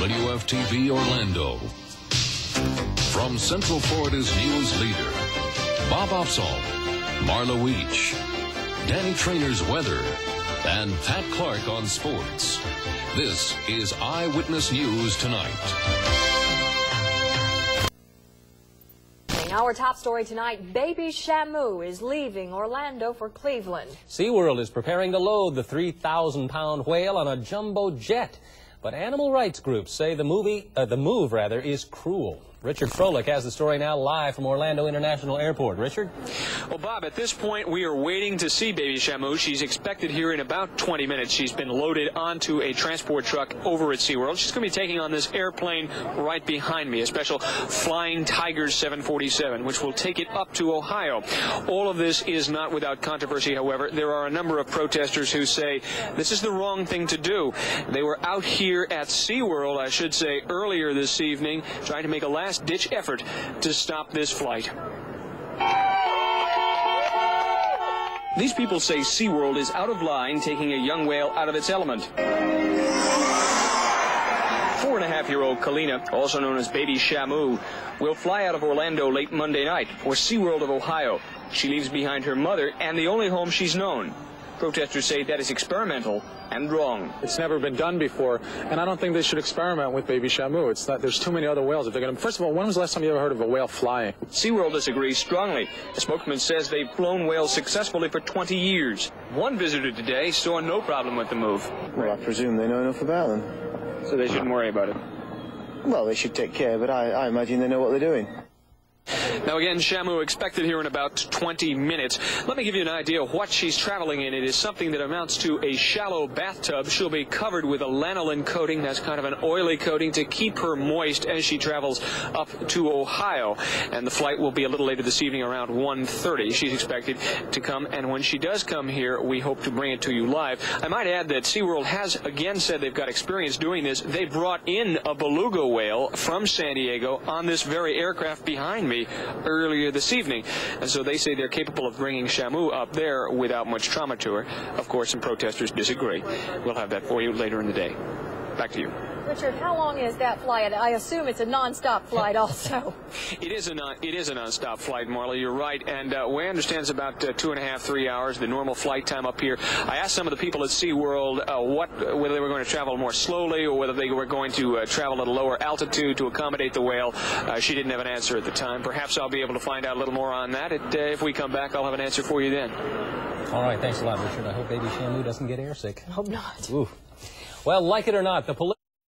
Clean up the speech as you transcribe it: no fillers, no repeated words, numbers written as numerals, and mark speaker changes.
Speaker 1: WFTV Orlando. From Central Florida's news leader, Bob Opsahl, Marla Weech, Danny Trainor's weather, and Pat Clark on sports. This is Eyewitness News Tonight.
Speaker 2: Our top story tonight, baby Shamu is leaving Orlando for Cleveland.
Speaker 3: SeaWorld is preparing to load the 3,000-pound whale on a jumbo jet. But animal rights groups say the move is cruel. Richard Froelich has the story now live from Orlando International Airport. Richard?
Speaker 4: Well, Bob, at this point, we are waiting to see baby Shamu. She's expected here in about 20 minutes. She's been loaded onto a transport truck over at SeaWorld. She's going to be taking on this airplane right behind me, a special Flying Tigers 747, which will take it up to Ohio. All of this is not without controversy, however. There are a number of protesters who say this is the wrong thing to do. They were out here at SeaWorld, I should say, earlier this evening, trying to make a last-ditch effort to stop this flight. These people say SeaWorld is out of line, taking a young whale out of its element. 4.5-year-old Kalina, also known as baby Shamu, will fly out of Orlando late Monday night for SeaWorld of Ohio. She leaves behind her mother and the only home she's known. Protesters say that is experimental and wrong.
Speaker 5: It's never been done before, and I don't think they should experiment with baby Shamu. It's not. There's too many other whales. If they're going to, first of all, when was the last time you ever heard of a whale flying?
Speaker 4: SeaWorld disagrees strongly. The spokesman says they've flown whales successfully for 20 years. One visitor today saw no problem with the move.
Speaker 6: Well, I presume they know enough about them.
Speaker 4: So they shouldn't worry about it.
Speaker 6: Well, they should take care, but I imagine they know what they're doing.
Speaker 4: Now again, Shamu expected here in about 20 minutes. Let me give you an idea of what she's traveling in. It is something that amounts to a shallow bathtub. She'll be covered with a lanolin coating. That's kind of an oily coating to keep her moist as she travels up to Ohio. And the flight will be a little later this evening, around 1:30. She's expected to come, and when she does come here, we hope to bring it to you live. I might add that SeaWorld has again said they've got experience doing this. They brought in a beluga whale from San Diego on this very aircraft behind me earlier this evening, and so they say they're capable of bringing Shamu up there without much trauma to her. Of course, some protesters disagree. We'll have that for you later in the day. Back to you.
Speaker 2: Richard, how long is that flight? I assume it's a non-stop flight also.
Speaker 4: It is a non-stop flight, Marla. You're right. And we understand it's about 2.5, 3 hours, the normal flight time up here. I asked some of the people at SeaWorld whether they were going to travel more slowly or whether they were going to travel at a lower altitude to accommodate the whale. She didn't have an answer at the time. Perhaps I'll be able to find out a little more on that. If we come back, I'll have an answer for you then.
Speaker 3: All right. Thanks a lot, Richard. I hope baby Shamu doesn't get airsick.
Speaker 2: I hope not.
Speaker 3: Ooh. Well, like it or not, the police